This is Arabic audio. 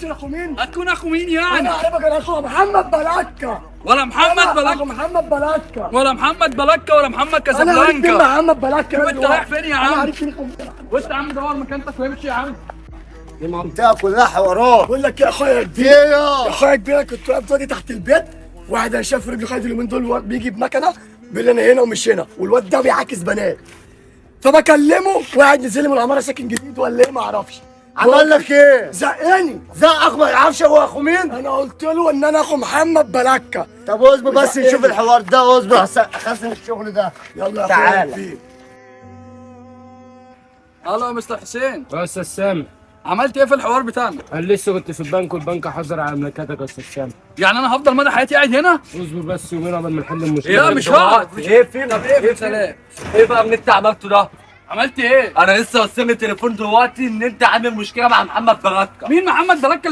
انا اخو مين؟ هتكون اخو مين يعني؟ انا اعرفك، انا اخو محمد بلكه. ولا محمد اخو بلكه محمد بلكه. ولا محمد بلكه ولا محمد انا عارف كازابلانكا. مين محمد بلكه. شوف انت رايح فين يا انا عم؟ عارف مين اخو. وانت يا عم دور مكانتك وامشي يا عم. المنطقة كلها حوارات. بقول لك يا اخويا كبير، ايه يا اخويا كبير، كنت واقف دلوقتي تحت البيت، واحد انا شايف رجله خالد اليومين دول بيجي بمكنه بيقول لي انا هنا ومش هنا، والواد ده بيعاكس بنات، فبكلمه وقاعد نزل لي من العماره ساكن جديد ولا ايه ما اعرفش. عمل لك ايه؟ زقني. زقك ما يعرفش هو اخو مين؟ انا قلت له ان انا اخو محمد بلكه. طب اصبر بس زقني. نشوف الحوار ده، اصبر خلص الشغل ده. يلا يا تعالى. اخويا كبير. الو يا مستر حسين، يا استاذ سامي، عملت ايه في الحوار بتاعنا؟ انا لسه كنت في البنك والبنك حظر على ملكاتك يا استاذ سامي. يعني انا هفضل مدى حياتي قاعد هنا؟ اصبر بس يومين قبل ما نحل المشكله. لا مش هقعد. ايه فين؟ طب ايه في سلام؟ ايه بقى اللي انت عملته ده؟ عملت ايه؟ انا لسه وصلني تليفون دلوقتي ان انت عامل مشكله مع محمد بركه. مين محمد بلكه